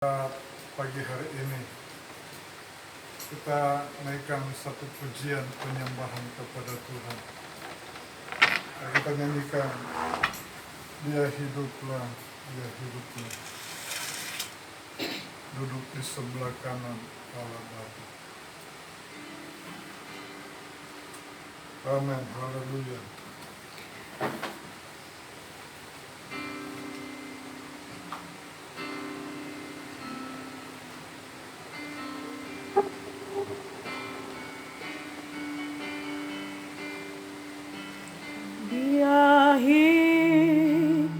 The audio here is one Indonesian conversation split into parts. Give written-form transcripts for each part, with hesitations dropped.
Pagi hari ini kita naikkan satu pujian penyembahan kepada Tuhan. Kita nyanyikan, Dia hiduplah, Dia hiduplah, duduk di sebelah kanan Allah Bapa. Amin, haleluya. Dia hiduplah,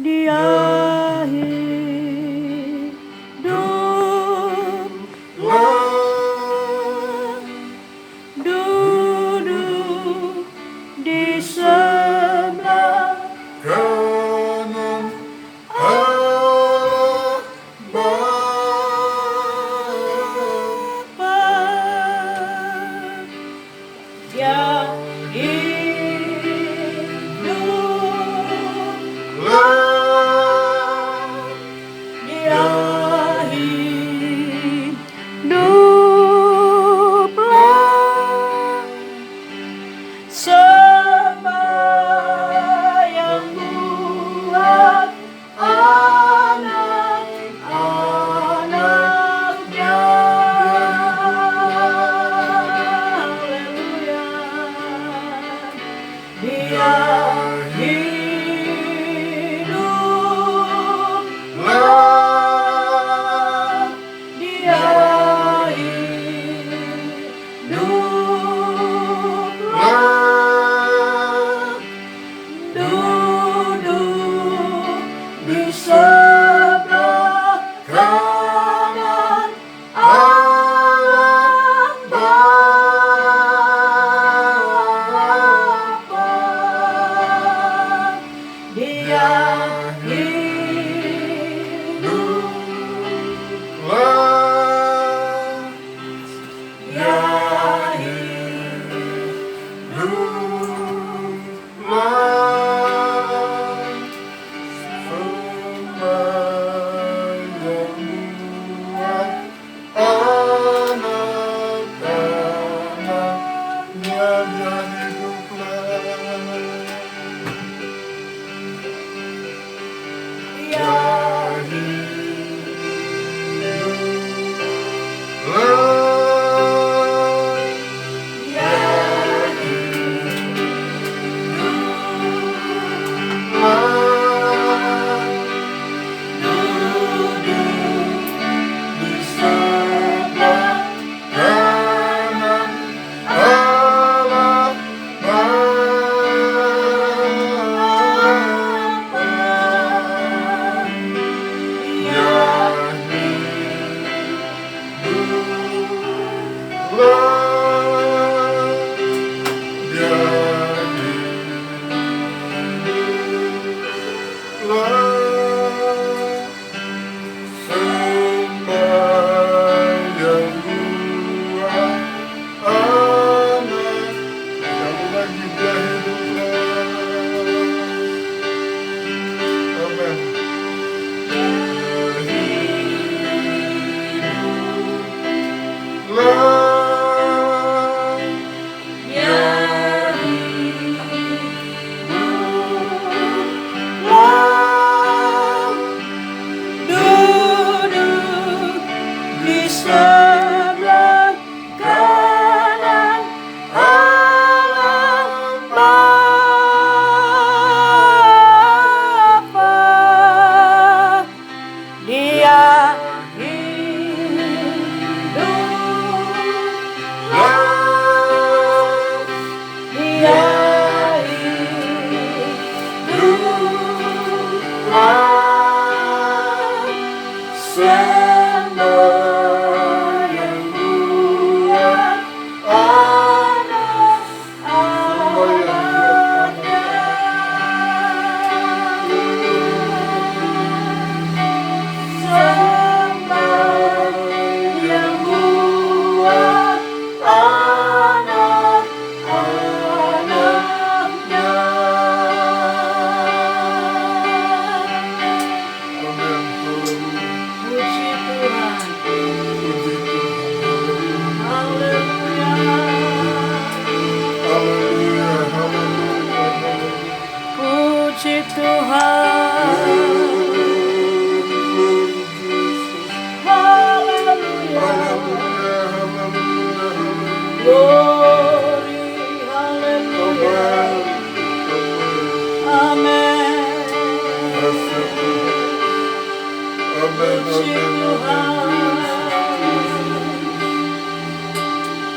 Dia hiduplah, duduk di sebelah kanan Allah Bapa. Dia hiduplah, Dia hiduplah, sembahyang buat anak-anaknya. Haleluya. Dia hiduplah, Dia hiduplah, duduk di sebelah kanan Allah Bapa. Dia hiduplah, Dia Puji Tuhan. Glory, hallelujah. Amen. Puji Tuhan.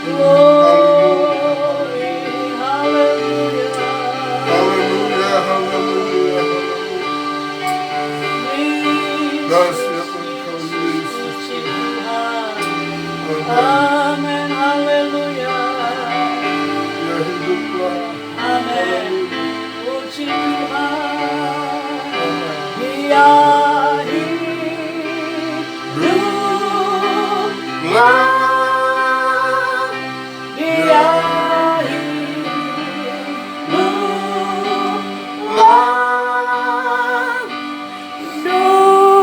Glory, hallelujah. Puji Tuhan. Amen, hallelujah. Amen. Puji Tuhan. Dia hiduplah. Dia hiduplah.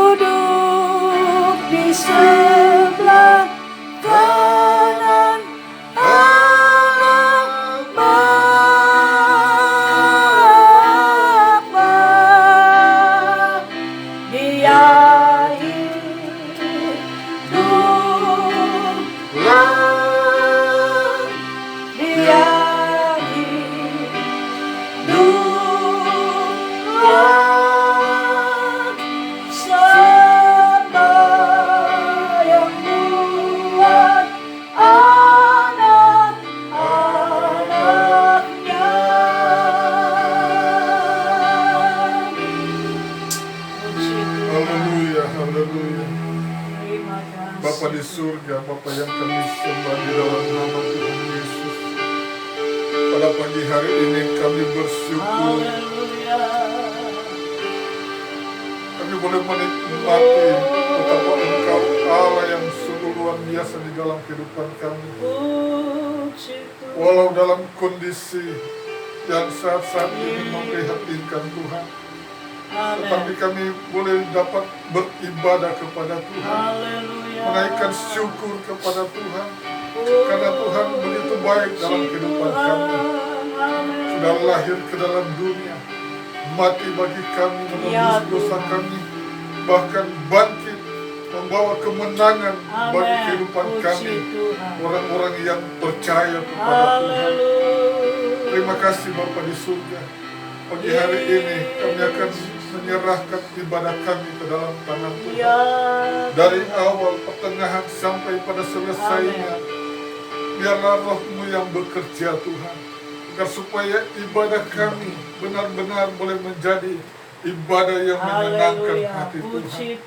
Duduk di sebelah kanan Allah Bapa. Dia hiduplah. Dia hiduplah. Sembahyang buat anak-anaknya. Puji Tuhan. Haleluya. Terima kasih. Bapa di surga, Bapa yang kami sembah di dalam nama Tuhan Yesus. Pada pagi hari ini kami bersyukur, Haleluya. kami boleh menikmati betapa Engkau Allah yang sungguh luar biasa di dalam kehidupan kami. Puji Tuhan. Walau dalam kondisi yang saat-saat ini memprihatinkan Tuhan, tetapi Amen. kami boleh dapat beribadah kepada Tuhan, Haleluya. menaikkan syukur kepada Tuhan, karena Tuhan begitu baik dalam kehidupan kami. Sudah lahir ke dalam dunia, mati bagi kami, menebus dosa kami, bahkan bangkit membawa kemenangan bagi kehidupan kami, orang-orang yang percaya kepada Tuhan. Terima kasih Bapa di surga. Pagi hari ini kami akan menyerahkan ibadah kami ke dalam tangan Tuhan. Dari awal, pertengahan sampai pada selesainya, biarlah Roh-Mu yang bekerja Tuhan, agar supaya ibadah kami benar-benar boleh menjadi ibadah yang menyenangkan hati Tuhan.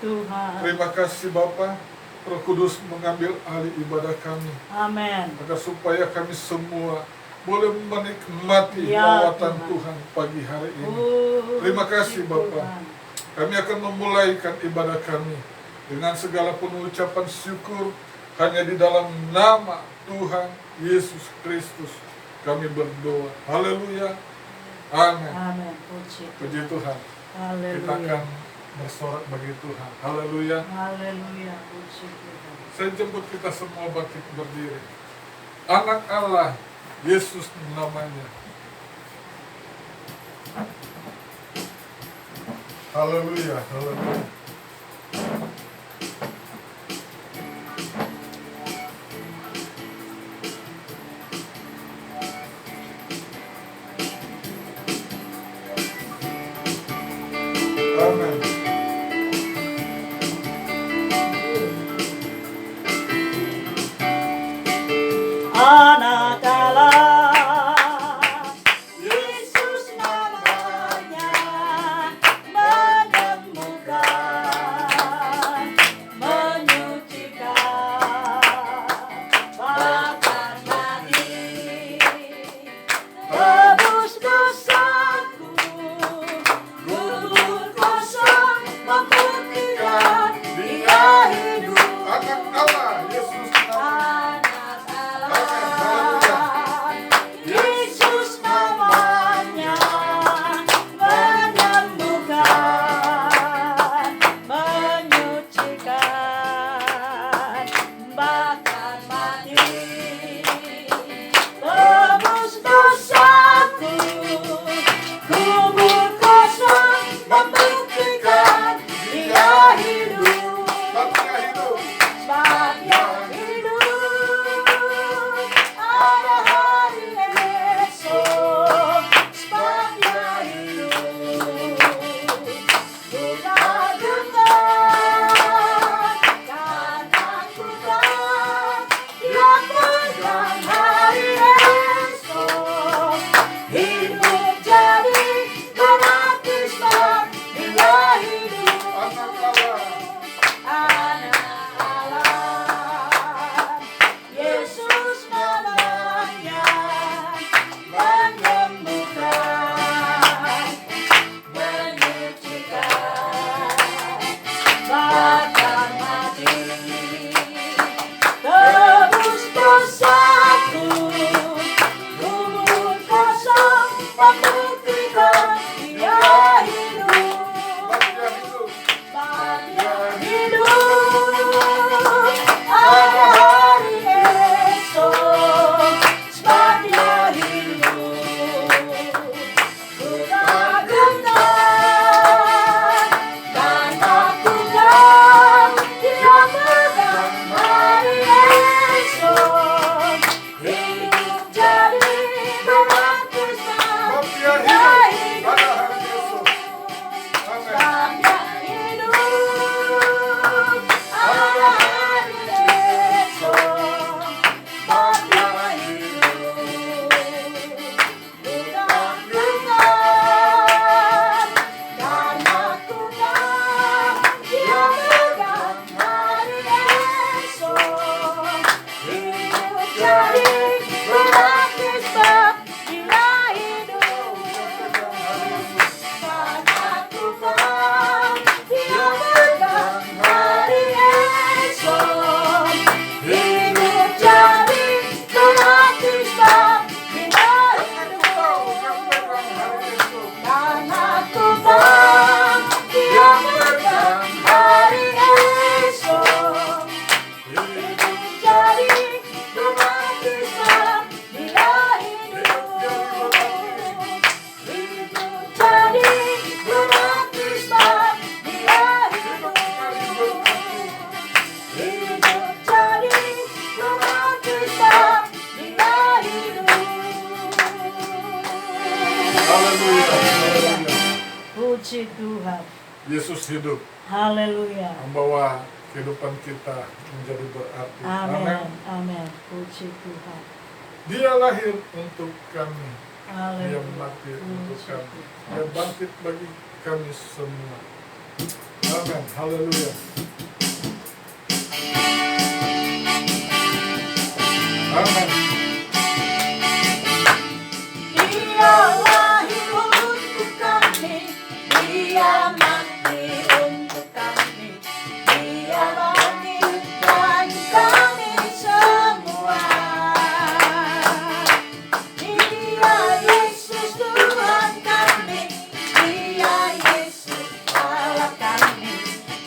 Terima kasih Bapa. Roh Kudus mengambil alih ibadah kami, Amin. agar supaya kami semua boleh menikmati lawatan Tuhan pagi hari ini. Terima kasih Bapa. Kami akan memulaikan ibadah kami dengan segala pengucapan syukur hanya di dalam nama Tuhan Yesus Kristus kami berdoa. Haleluya. Amin. Amin. Puji Tuhan. Kita akan bersorak bagi Tuhan. Haleluya. Haleluya. Puji Tuhan. Saya jemput kita semua bangkit berdiri. Anak Allah, Yesus namanya. Haleluya. Haleluya. Amin. Anak Allah, Yesus namanya, menyembuhkan, menyucikan, bahkan mati, tebus dosaku, gugur kuasa Tuhan. Yesus hidup, Haleluya. membawa kehidupan kita menjadi berarti. Amin. Amin. Puji Tuhan. Dia lahir untuk kami, Dia Haleluya. mati untuk Puji kami, Tuhan. Dia bangkit bagi kami semua. Amin. Haleluya. Amin. Dia lahir untuk kami, Dia mati untuk kami, Dia bangkit bagi kami semua. Dia Yesus Tuhan kami, Dia Yesus Allah kami,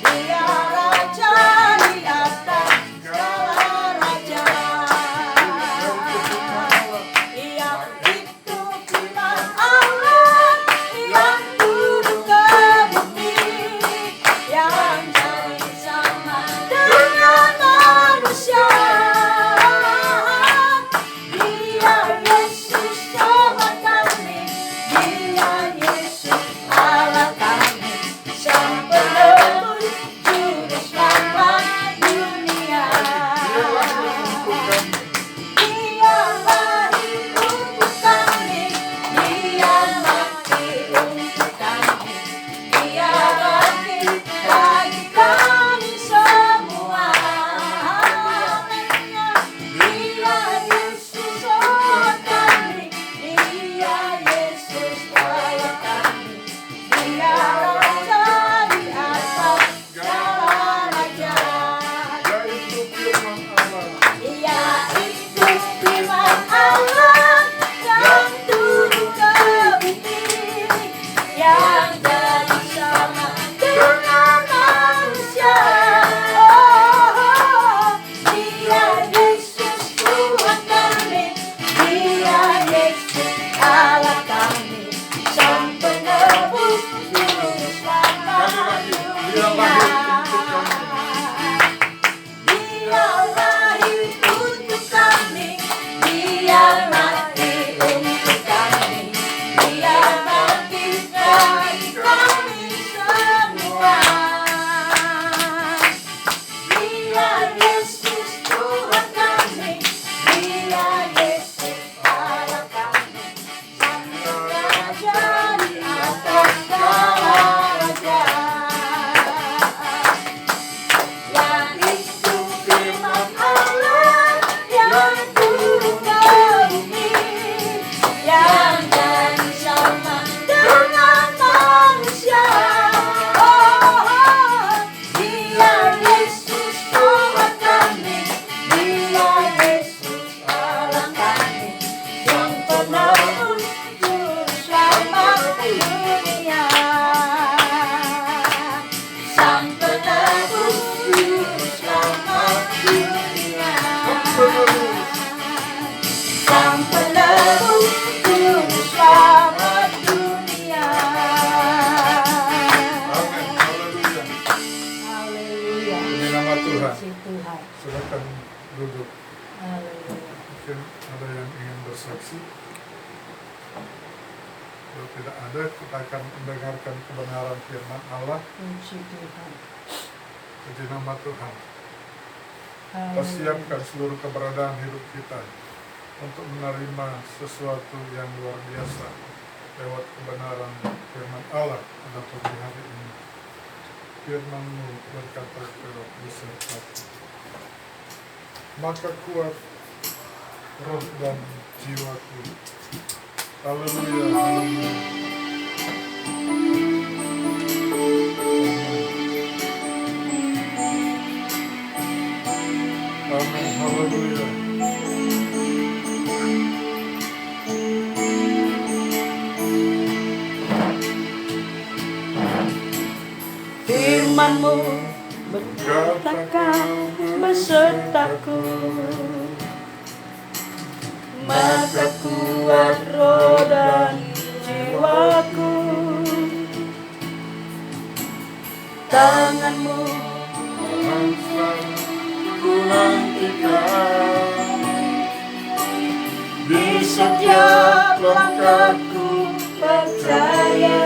Dia Raja di atas segala raja. Ia itu firman Allah yang turun ke bumi, yang jadi sama dengan manusia. Dia Yesus Tuhan kami, Dia Yesus Allah kami, Sang Penebus Juru Selamat dunia. Dia lahir untuk kami, Dia lahir untuk kami, Dia mati untuk kami, Dia bangkit bagi kami semua. Dia Yesus Tuhan kami, Dia Yesus Allah kami, Dia Raja di atas segala raja. yaitu firman Allah. Ia itu firman Allah yang turun ke bumi, yang jadi sama dengan manusia. Dia Yesus Tuhan kami, Dia Yesus Allah kami, Sang Penebus Juru Selamat Dia lahir untuk kami. Dia lahir untuk kami, Dia mati untuk kami, Dia bangkit bagi kami semua. Dia Yesus Tuhan kami, Dia Yesus Allah kami, Sang Raja di atas segala raja. Yaitu firman Allah yang turun ke bumi, yang jadi sama dengan manusia. Dia Yesus Tuhan kami, Dia Yesus Allah kami, Sang Penebus Juru Selamat dunia. Sang Penebus Juru Selamat dunia. Sang Penebus Juru Selamat dunia. Amin. Haleluya. Haleluya. Demi nama Tuhan. Puji Tuhan. Silakan duduk. Haleluya. Mungkin ada yang ingin bersaksi. Kalau tidak ada, kita akan mendengarkan kebenaran firman Allah. Puji Tuhan. Puji nama Tuhan. Kita Haleluya. siapkan seluruh keberadaan hidup kita untuk menerima sesuatu yang luar biasa lewat kebenaran firman Allah pada pagi hari ini. Firman-Mu berkata kepada besertaku, maka kuat roh dan jiwaku. Haleluya, haleluya. Amin, haleluya. Firman-Mu berkatakan besertaku, maka kuat roh dan jiwaku. Tangan-Mu ku nantikan, di setiap langkahku percaya.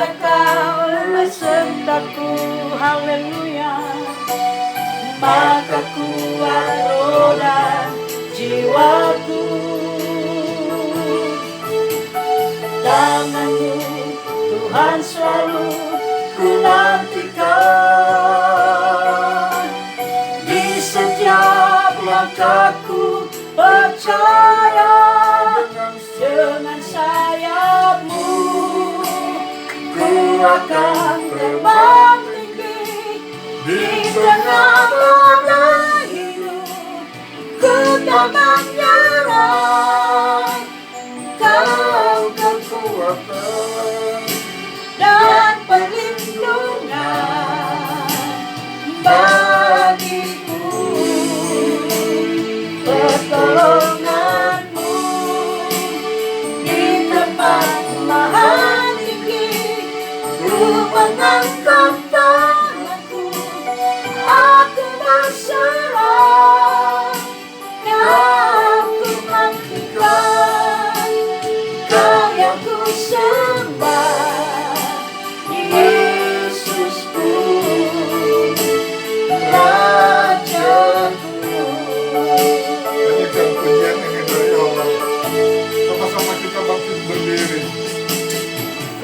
Kau besertaku, haleluya. Maka kuat roda jiwaku. Tangan-Mu Tuhan selalu ku nantikan. Di setiap langkahku percaya, dengan sayap-Mu ku akan terbang tinggi. Di tengah badai hidup ku tak menyerah. Kau kekuatan dan perlindungan bagiku. Pertolongan-Mu di tempat maha tinggi. Ku mengangkat tanganku, aku berserah. Kau ku nantikan, Kau yang ku sembah, Yesusku, Rajaku. nyanyikan pujian ini dari Allah. Sama-sama kita bangkit berdiri.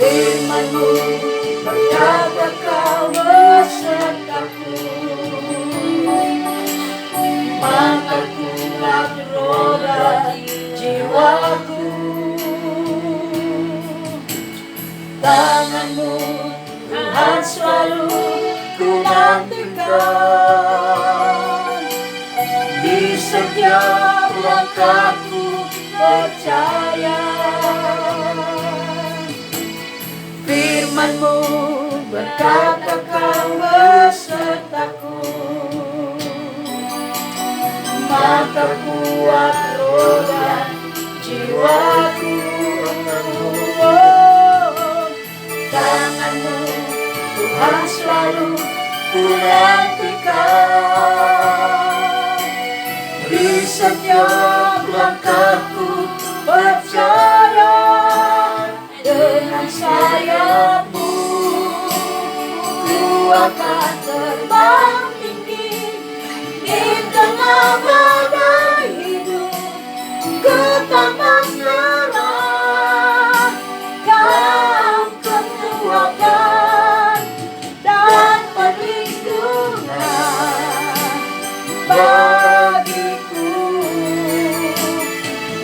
Firman-Mu berkata Kau besertaku. Maka kuat roda jiwaku. Tangan-Mu Tuhan selalu ku nantikan. Di setiap langkahku percaya. Firman-Mu berkata Kau besertaku. Maka kuat roda jiwaku. Tangan-Mu Tuhan selalu ku nantikan. Di setiap langkahku percaya. Dengan sayap-Mu ku akan terbang tinggi. Di tengah badai hidup ku tak menyerah. Kau kekuatan dan perlindungan bagiku.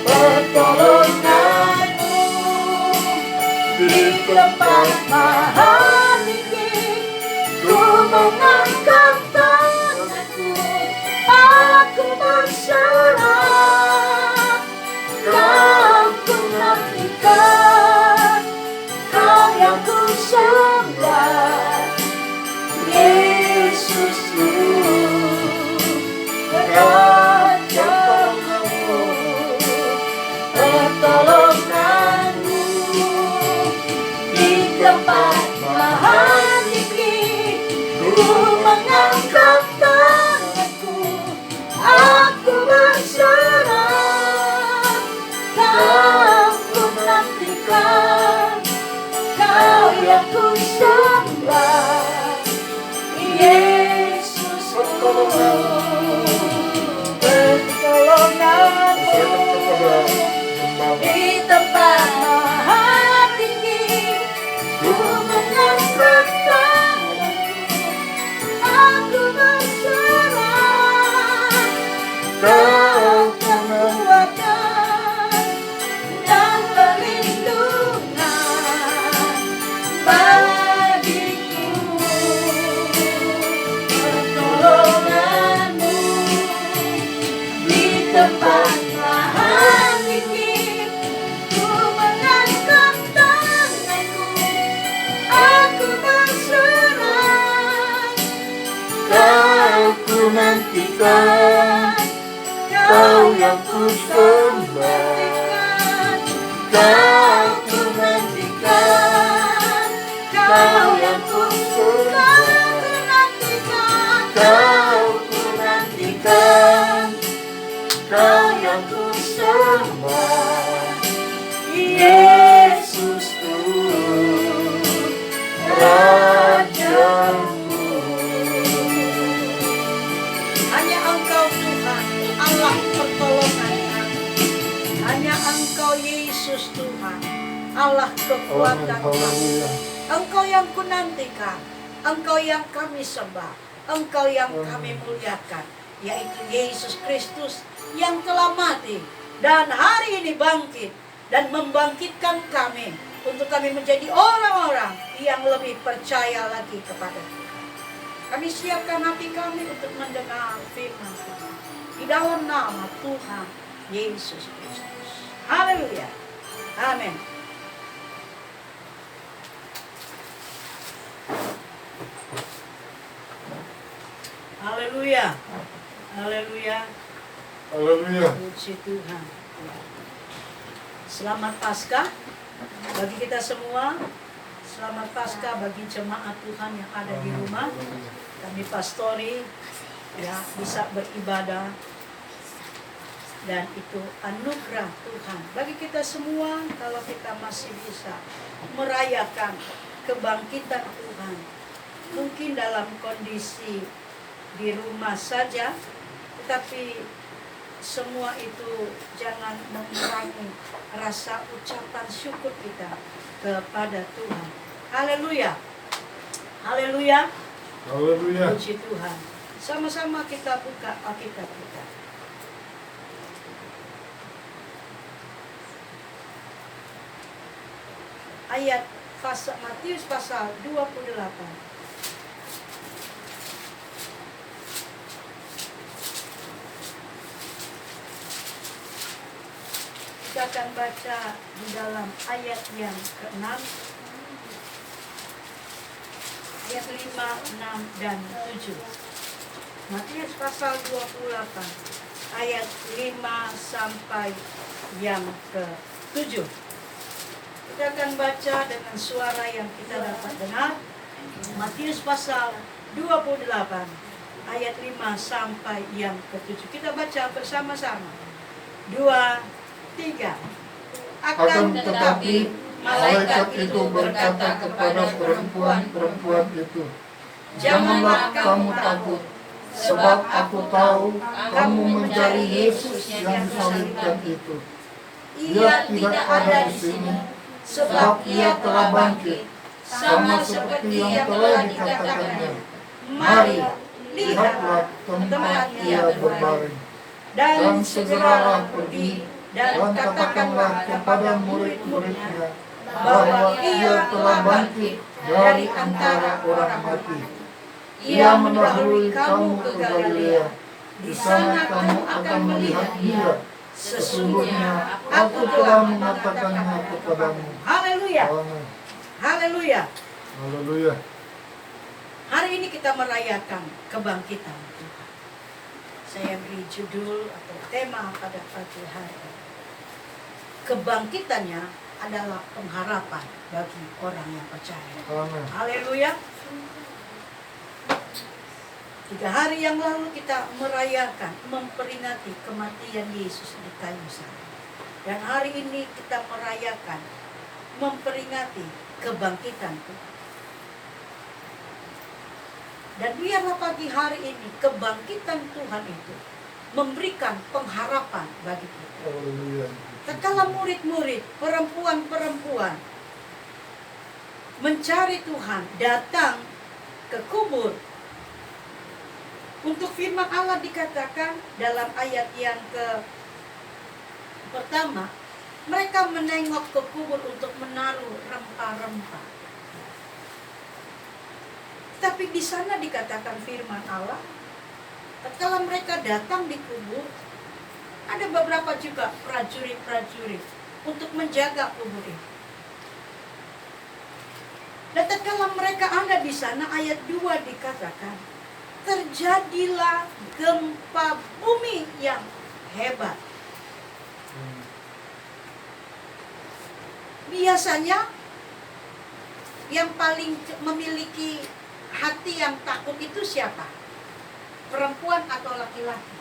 Pertolongan-Mu di tempat maha tinggi. Ku mengangkat tanganku, aku berserah. Kau ku nantikan, Kau yang ku sembah, Yesusku, Rajaku. Pertolongan-Mu di tempat maha tinggi. Ku mengangkat tanganku, aku berserah. Kau ku nantikan, Kau yang ku sembah, Yesusku. Pertolongan-Mu di tempat maha tinggi. Ku mengangkat tanganku, aku berserah. Kau kekuatan dan perlindungan bagiku. Pertolongan-Mu di tempat maha tinggi. Ku mengangkat tanganku, aku berserah. Kau ku nantikan, Kau yang ku sembah. Kau ku nantikan, Kau yang ku nantikan. Kau ku nantikan, Kau yang ku sembah, Yesusku, Engkau Yesus Tuhan, Allah kekuatan kami. Haleluya. Engkau yang kunantikan, Engkau yang kami sembah, Engkau yang kami muliakan, yaitu Yesus Kristus yang telah mati dan hari ini bangkit dan membangkitkan kami untuk kami menjadi orang-orang yang lebih percaya lagi kepada Tuhan. Kami siapkan hati kami untuk mendengar firman Tuhan di dalam nama Tuhan Yesus Kristus. Haleluya. Amin. Haleluya. Haleluya. Haleluya. Puji Tuhan. Selamat Paskah bagi kita semua. Selamat Paskah bagi jemaat Tuhan yang ada di rumah. Kami pastori ya bisa beribadah dan itu anugerah Tuhan bagi kita semua kalau kita masih bisa merayakan kebangkitan Tuhan. Mungkin dalam kondisi di rumah saja, tetapi semua itu jangan mengurangi rasa ucapan syukur kita kepada Tuhan. Haleluya. Haleluya. Haleluya. Puji Tuhan. Sama-sama kita buka Alkitab kita. Ayat Matius pasal 28. Kita akan baca di dalam ayat yang ke-6, ayat 5, 6, dan 7. Matius pasal 28, ayat 5 sampai yang ke-7. Kita akan baca dengan suara yang kita dapat dengar. Matius pasal 28, ayat 5 sampai yang ke-7. Kita baca bersama-sama. 2, 3. Akan tetapi malaikat itu berkata kepada perempuan-perempuan itu, janganlah kamu takut, sebab aku tahu kamu mencari Yesus yang disalibkan itu. Ia tidak ada di sini, sebab ia telah bangkit, sama seperti yang telah dikatakannya. Mari, lihatlah tempat ia berbaring. Dan segeralah pergi dan katakanlah kepada murid-muridnya bahwa ia telah bangkit dari antara orang mati. Ia mendahului kamu ke Galilea. Di sana kamu akan melihat dia. Sesungguhnya aku telah mengatakannya kepadamu. Haleluya. Amin. Haleluya. Haleluya. Hari ini kita merayakan kebangkitan Tuhan. Saya beri judul atau tema pada pagi hari ini. Kebangkitannya adalah pengharapan bagi orang yang percaya. Amin. Haleluya. 3 hari yang lalu kita merayakan, memperingati kematian Yesus di kayu salib. Dan hari ini kita merayakan, memperingati kebangkitan Tuhan. Dan biarlah pagi hari ini kebangkitan Tuhan itu memberikan pengharapan bagi kita. Haleluya. Tatkala murid-murid, perempuan-perempuan mencari Tuhan, datang ke kubur. Untuk firman Allah dikatakan dalam ayat yang pertama, mereka menengok ke kubur untuk menaruh rempah-rempah. Tapi di sana dikatakan firman Allah, tatkala mereka datang di kubur, ada beberapa juga prajurit-prajurit untuk menjaga kubur itu. Dan tatkala mereka ada di sana, ayat 2 dikatakan, terjadilah gempa bumi yang hebat. Biasanya yang paling memiliki hati yang takut itu siapa? Perempuan atau laki-laki?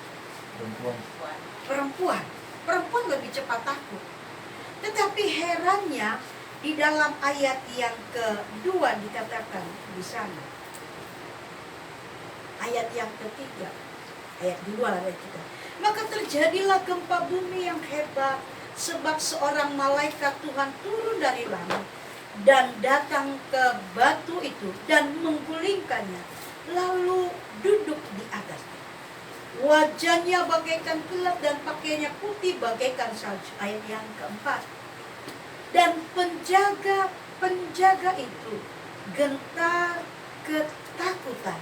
Perempuan. Perempuan lebih cepat takut. Tetapi herannya di dalam ayat yang kedua dikatakan di sana. Ayat yang ketiga. Ayat 2 ayat 3. Maka terjadilah gempa bumi yang hebat sebab seorang malaikat Tuhan turun dari langit dan datang ke batu itu dan menggulingkannya, lalu duduk di atasnya. Wajahnya bagaikan gelap dan pakaiannya putih bagaikan salju. Ayat yang keempat. Dan penjaga itu gentar ketakutan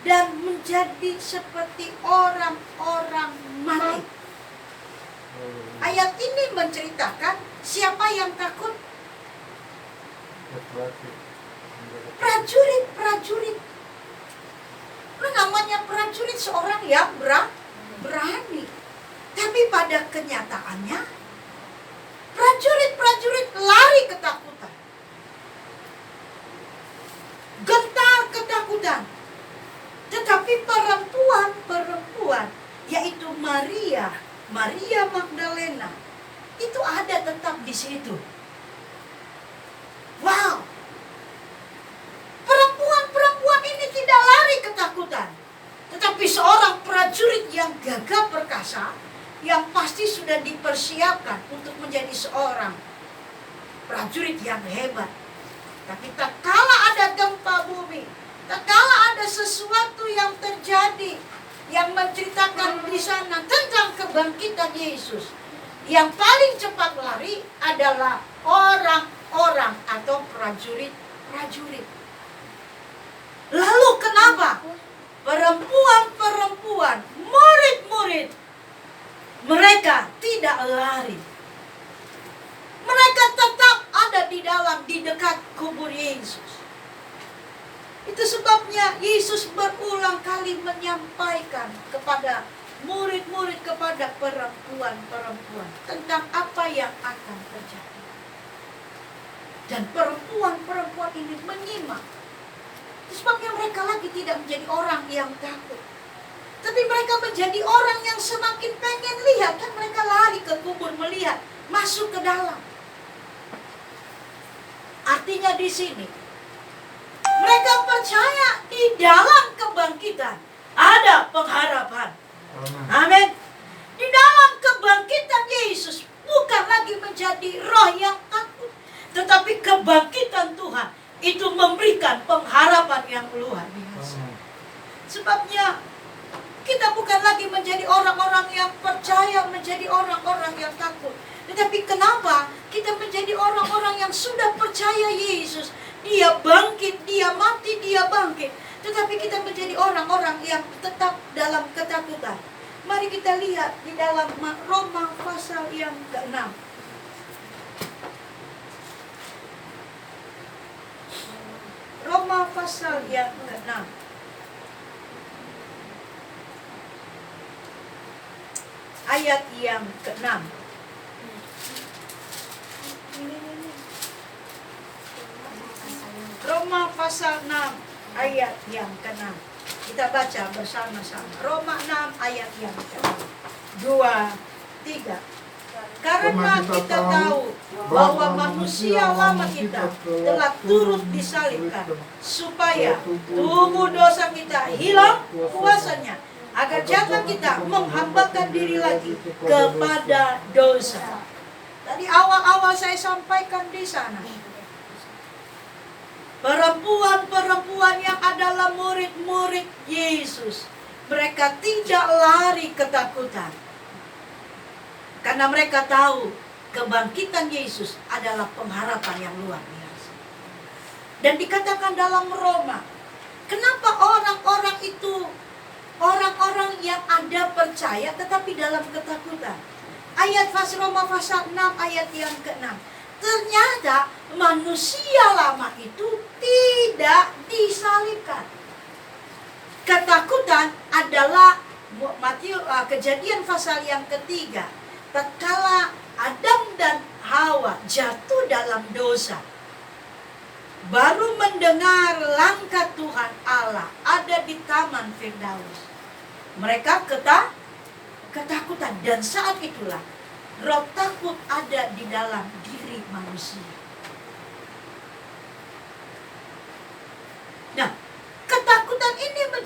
dan menjadi seperti orang-orang mati. Ayat ini menceritakan siapa yang takut? Prajurit. Namanya prajurit seorang yang berani. Tapi pada kenyataannya prajurit lari ketakutan. Gentar ketakutan. Tetapi perempuan yaitu Maria Magdalena itu ada tetap di situ. Wow. Perempuan ini tidak lari ketakutan. Tetapi seorang prajurit yang gagah perkasa, yang pasti sudah dipersiapkan untuk menjadi seorang prajurit yang hebat. Tapi tak kala ada gempa bumi, tak kala ada sesuatu yang terjadi yang menceritakan di sana tentang kebangkitan Yesus, yang paling cepat lari adalah orang-orang atau prajurit. Lalu kenapa perempuan, murid-murid, mereka tidak lari? Mereka tetap ada di dekat kubur Yesus. Itu sebabnya Yesus berulang kali menyampaikan kepada murid-murid, kepada perempuan tentang apa yang akan terjadi. Dan perempuan ini menyimak. Itu sebabnya mereka lagi tidak menjadi orang yang takut, tapi mereka menjadi orang yang semakin pengen lihat. Kan mereka lari ke kubur melihat, masuk ke dalam. Artinya di sini mereka percaya di dalam kebangkitan ada pengharapan. Amin. Di dalam kebangkitan Yesus bukan lagi menjadi roh yang takut, tetapi kebangkitan Tuhan itu memberikan pengharapan yang luar biasa. Sebabnya kita bukan lagi menjadi orang-orang yang percaya, menjadi orang-orang yang takut. Tetapi kenapa kita menjadi orang-orang yang sudah percaya Yesus? Dia bangkit, dia mati, dia bangkit. Tetapi kita menjadi orang-orang yang tetap dalam ketakutan. Mari kita lihat di dalam Roma pasal yang ke-6. Roma pasal yang ke-6. Ayat yang ke-6. Roma pasal 6 ayat yang ke-6. Kita baca bersama-sama. Roma 6 ayat yang ke-6. 2, 3. Karena kita tahu bahwa manusia lama kita telah turut disalibkan, supaya tubuh dosa kita hilang kuasanya, agar jangan kita menghambakan diri lagi kepada dosa. Tadi awal-awal saya sampaikan di sana, perempuan yang adalah murid-murid Yesus, mereka tidak lari ketakutan. Karena mereka tahu kebangkitan Yesus adalah pengharapan yang luar biasa. Dan dikatakan dalam Roma, kenapa orang-orang itu orang-orang yang ada percaya tetapi dalam ketakutan? Ayat Roma pasal 6 ayat yang ke-6. Ternyata manusia lama itu tidak disalibkan. Ketakutan adalah Kejadian pasal yang ketiga. Tatkala Adam dan Hawa jatuh dalam dosa, baru mendengar langkah Tuhan Allah ada di Taman Firdaus, mereka ketakutan, dan saat itulah roh takut ada di dalam diri manusia. Nah,